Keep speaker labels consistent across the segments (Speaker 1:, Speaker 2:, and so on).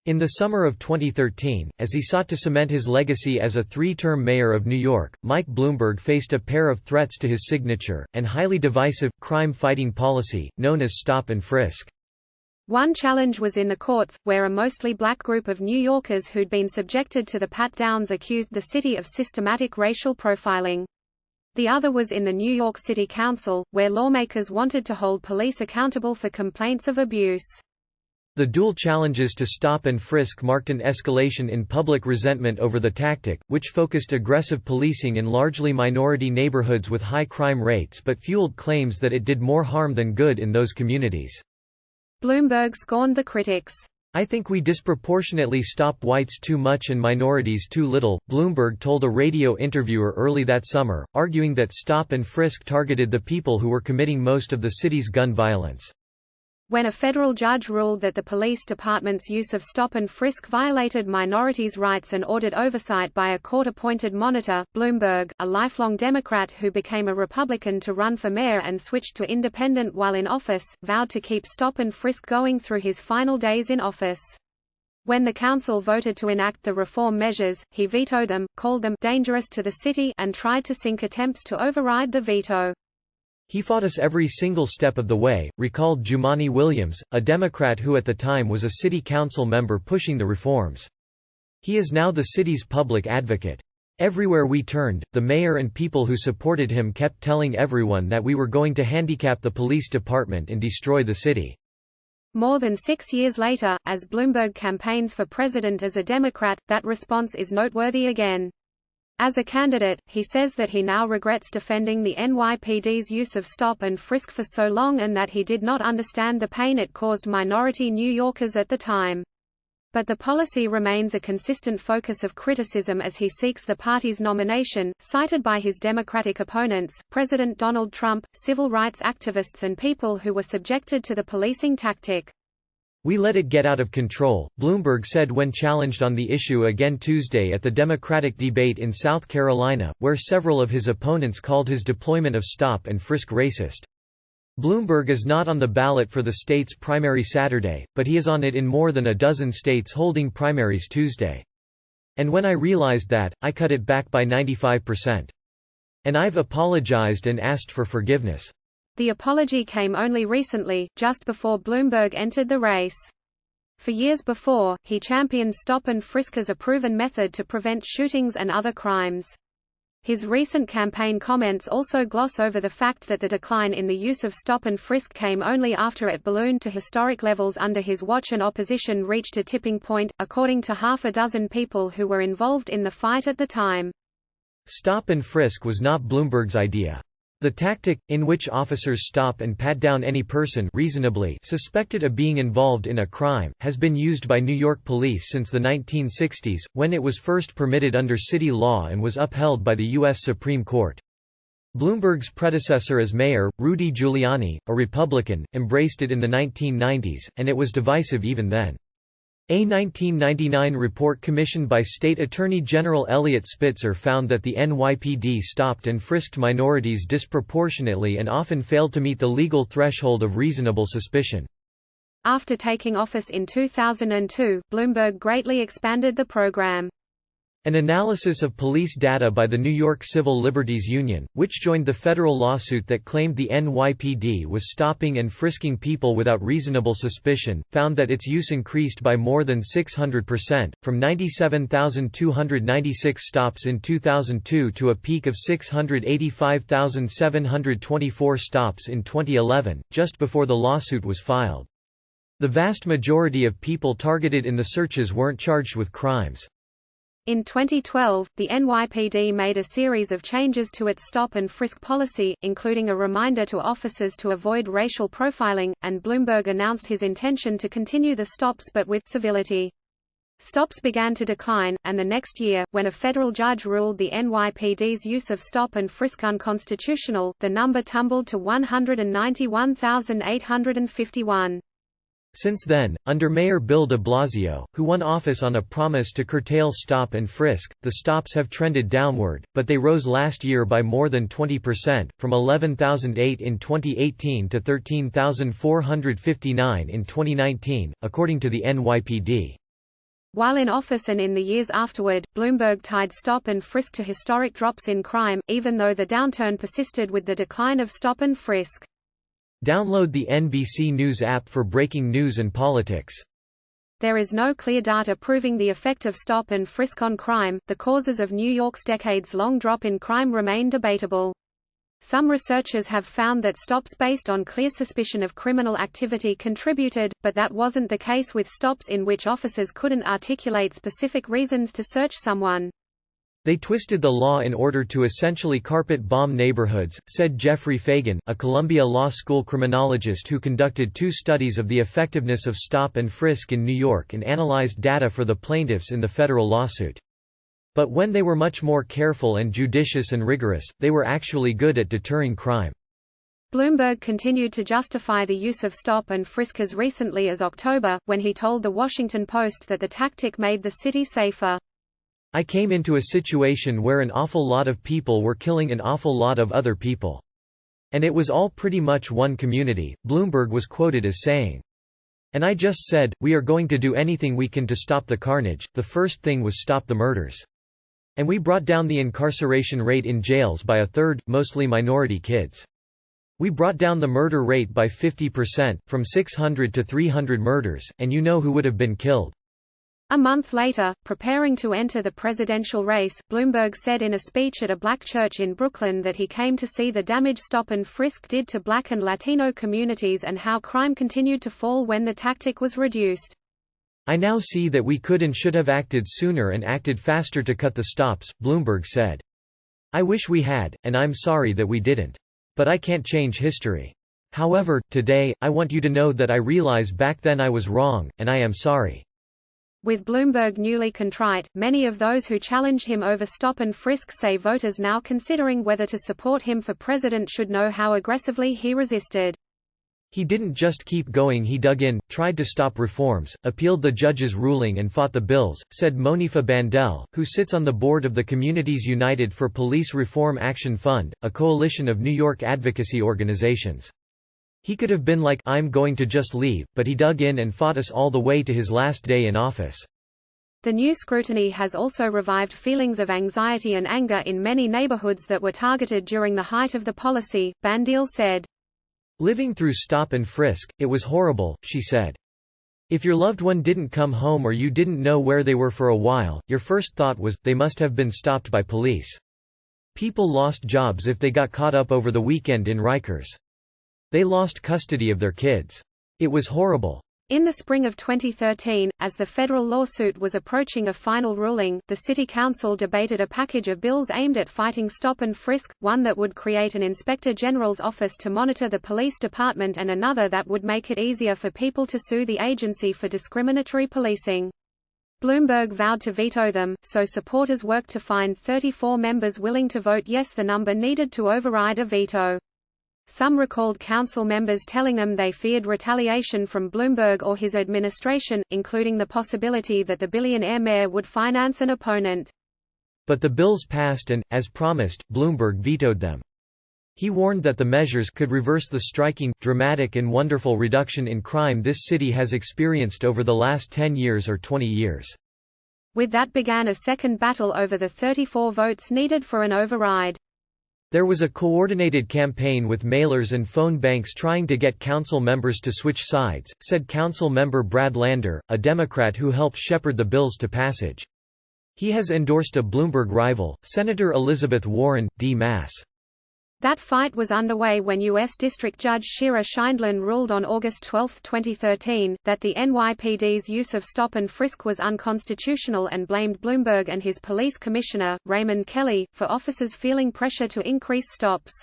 Speaker 1: In the summer of 2013, as he sought to cement his legacy as a three-term mayor of New York, Mike Bloomberg faced a pair of threats to his signature, and highly divisive, crime-fighting policy, known as stop-and-frisk.
Speaker 2: One challenge was in the courts, where a mostly black group of New Yorkers who'd been subjected to the pat-downs accused the city of systematic racial profiling. The other was in the New York City Council, where lawmakers wanted to hold police accountable for complaints of abuse.
Speaker 1: The dual challenges to stop and frisk marked an escalation in public resentment over the tactic, which focused aggressive policing in largely minority neighborhoods with high crime rates but fueled claims that it did more harm than good in those communities.
Speaker 2: Bloomberg scorned the critics.
Speaker 1: "I think we disproportionately stop whites too much and minorities too little," Bloomberg told a radio interviewer early that summer, arguing that stop and frisk targeted the people who were committing most of the city's gun violence.
Speaker 2: When a federal judge ruled that the police department's use of stop and frisk violated minorities' rights and ordered oversight by a court-appointed monitor, Bloomberg, a lifelong Democrat who became a Republican to run for mayor and switched to independent while in office, vowed to keep stop and frisk going through his final days in office. When the council voted to enact the reform measures, he vetoed them, called them dangerous to the city, and tried to sink attempts to override the veto.
Speaker 1: "He fought us every single step of the way," recalled Jumaane Williams, a Democrat who at the time was a city council member pushing the reforms. "He is now the city's public advocate. Everywhere we turned, the mayor and people who supported him kept telling everyone that we were going to handicap the police department and destroy the city."
Speaker 2: More than 6 years later, as Bloomberg campaigns for president as a Democrat, that response is noteworthy again. As a candidate, he says that he now regrets defending the NYPD's use of stop and frisk for so long and that he did not understand the pain it caused minority New Yorkers at the time. But the policy remains a consistent focus of criticism as he seeks the party's nomination, cited by his Democratic opponents, President Donald Trump, civil rights activists and people who were subjected to the policing tactic.
Speaker 1: "We let it get out of control," Bloomberg said when challenged on the issue again Tuesday at the Democratic debate in South Carolina, where several of his opponents called his deployment of stop and frisk racist. Bloomberg is not on the ballot for the state's primary Saturday, but he is on it in more than a dozen states holding primaries Tuesday. "And when I realized that, I cut it back by 95%. And I've apologized and asked for forgiveness."
Speaker 2: The apology came only recently, just before Bloomberg entered the race. For years before, he championed stop and frisk as a proven method to prevent shootings and other crimes. His recent campaign comments also gloss over the fact that the decline in the use of stop and frisk came only after it ballooned to historic levels under his watch and opposition reached a tipping point, according to half a dozen people who were involved in the fight at the time.
Speaker 1: Stop and frisk was not Bloomberg's idea. The tactic, in which officers stop and pat down any person reasonably suspected of being involved in a crime, has been used by New York police since the 1960s, when it was first permitted under city law and was upheld by the U.S. Supreme Court. Bloomberg's predecessor as mayor, Rudy Giuliani, a Republican, embraced it in the 1990s, and it was divisive even then. A 1999 report commissioned by State Attorney General Eliot Spitzer found that the NYPD stopped and frisked minorities disproportionately and often failed to meet the legal threshold of reasonable suspicion.
Speaker 2: After taking office in 2002, Bloomberg greatly expanded the program.
Speaker 1: An analysis of police data by the New York Civil Liberties Union, which joined the federal lawsuit that claimed the NYPD was stopping and frisking people without reasonable suspicion, found that its use increased by more than 600%, from 97,296 stops in 2002 to a peak of 685,724 stops in 2011, just before the lawsuit was filed. The vast majority of people targeted in the searches weren't charged with crimes.
Speaker 2: In 2012, the NYPD made a series of changes to its stop and frisk policy, including a reminder to officers to avoid racial profiling, and Bloomberg announced his intention to continue the stops but with civility. Stops began to decline, and the next year, when a federal judge ruled the NYPD's use of stop and frisk unconstitutional, the number tumbled to 191,851.
Speaker 1: Since then, under Mayor Bill de Blasio, who won office on a promise to curtail stop and frisk, the stops have trended downward, but they rose last year by more than 20%, from 11,008 in 2018 to 13,459 in 2019, according to the NYPD.
Speaker 2: While in office and in the years afterward, Bloomberg tied stop and frisk to historic drops in crime, even though the downturn persisted with the decline of stop and frisk.
Speaker 1: Download the NBC News app for breaking news and politics.
Speaker 2: There is no clear data proving the effect of stop and frisk on crime. The causes of New York's decades-long drop in crime remain debatable. Some researchers have found that stops based on clear suspicion of criminal activity contributed, but that wasn't the case with stops in which officers couldn't articulate specific reasons to search someone.
Speaker 1: They twisted the law in order to essentially carpet bomb neighborhoods, said Jeffrey Fagan, a Columbia Law School criminologist who conducted 2 studies of the effectiveness of stop and frisk in New York and analyzed data for the plaintiffs in the federal lawsuit. But when they were much more careful and judicious and rigorous, they were actually good at deterring crime.
Speaker 2: Bloomberg continued to justify the use of stop and frisk as recently as October, when he told The Washington Post that the tactic made the city safer.
Speaker 1: "I came into a situation where an awful lot of people were killing an awful lot of other people. And it was all pretty much one community," Bloomberg was quoted as saying. "And I just said, we are going to do anything we can to stop the carnage. The first thing was stop the murders. And we brought down the incarceration rate in jails by a third, mostly minority kids. We brought down the murder rate by 50%, from 600 to 300 murders, and you know who would have been killed."
Speaker 2: A month later, preparing to enter the presidential race, Bloomberg said in a speech at a black church in Brooklyn that he came to see the damage stop and frisk did to black and Latino communities and how crime continued to fall when the tactic was reduced.
Speaker 1: "I now see that we could and should have acted sooner and acted faster to cut the stops," Bloomberg said. "I wish we had, and I'm sorry that we didn't. But I can't change history. However, today, I want you to know that I realize back then I was wrong, and I am sorry."
Speaker 2: With Bloomberg newly contrite, many of those who challenged him over stop and frisk say voters now considering whether to support him for president should know how aggressively he resisted.
Speaker 1: "He didn't just keep going, he dug in, tried to stop reforms, appealed the judge's ruling and fought the bills," said Monifa Bandel, who sits on the board of the Communities United for Police Reform Action Fund, a coalition of New York advocacy organizations. "He could have been like, I'm going to just leave, but he dug in and fought us all the way to his last day in office."
Speaker 2: The new scrutiny has also revived feelings of anxiety and anger in many neighborhoods that were targeted during the height of the policy, Bandel said.
Speaker 1: "Living through stop and frisk, it was horrible," she said. "If your loved one didn't come home or you didn't know where they were for a while, your first thought was, they must have been stopped by police. People lost jobs if they got caught up over the weekend in Rikers. They lost custody of their kids. It was horrible."
Speaker 2: In the spring of 2013, as the federal lawsuit was approaching a final ruling, the City Council debated a package of bills aimed at fighting stop and frisk, one that would create an Inspector General's office to monitor the police department and another that would make it easier for people to sue the agency for discriminatory policing. Bloomberg vowed to veto them, so supporters worked to find 34 members willing to vote yes, the number needed to override a veto. Some recalled council members telling them they feared retaliation from Bloomberg or his administration, including the possibility that the billionaire mayor would finance an opponent.
Speaker 1: But the bills passed and, as promised, Bloomberg vetoed them. He warned that the measures could reverse the striking, dramatic and wonderful reduction in crime this city has experienced over the last 10 years or 20 years.
Speaker 2: With that began a second battle over the 34 votes needed for an override.
Speaker 1: There was a coordinated campaign with mailers and phone banks trying to get council members to switch sides, said Council member Brad Lander, a Democrat who helped shepherd the bills to passage. He has endorsed a Bloomberg rival, Senator Elizabeth Warren, D-Mass.
Speaker 2: That fight was underway when U.S. District Judge Shira Scheindlin ruled on August 12, 2013, that the NYPD's use of stop and frisk was unconstitutional and blamed Bloomberg and his police commissioner, Raymond Kelly, for officers feeling pressure to increase stops.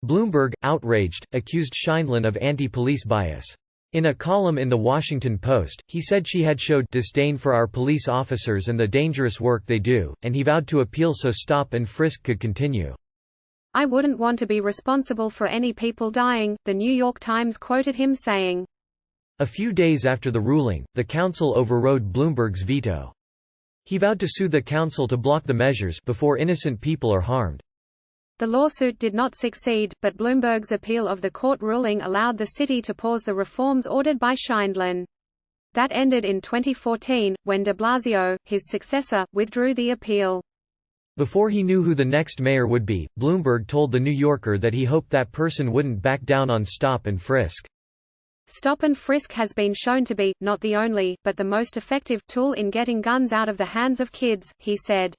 Speaker 1: Bloomberg, outraged, accused Scheindlin of anti-police bias. In a column in The Washington Post, he said she had showed disdain for our police officers and the dangerous work they do, and he vowed to appeal so stop and frisk could continue.
Speaker 2: "I wouldn't want to be responsible for any people dying," The New York Times quoted him saying.
Speaker 1: A few days after the ruling, the council overrode Bloomberg's veto. He vowed to sue the council to block the measures before innocent people are harmed.
Speaker 2: The lawsuit did not succeed, but Bloomberg's appeal of the court ruling allowed the city to pause the reforms ordered by Scheindlin. That ended in 2014, when de Blasio, his successor, withdrew the appeal.
Speaker 1: Before he knew who the next mayor would be, Bloomberg told The New Yorker that he hoped that person wouldn't back down on stop and frisk.
Speaker 2: Stop and frisk has been shown to be, not the only, but the most effective, tool in getting guns out of the hands of kids, he said.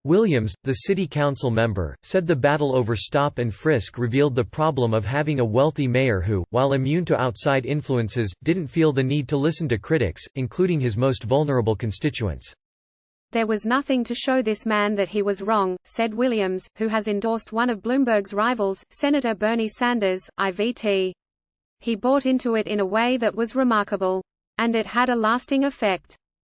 Speaker 1: Williams, the city council member, said the battle over stop and frisk revealed the problem of having a wealthy mayor who, while immune to outside influences, didn't feel the need to listen to critics, including his most vulnerable constituents.
Speaker 2: There was nothing to show this man that he was wrong, said Williams, who has endorsed one of Bloomberg's rivals, Senator Bernie Sanders, IVT. He bought into it in a way that was remarkable. And it had a lasting effect.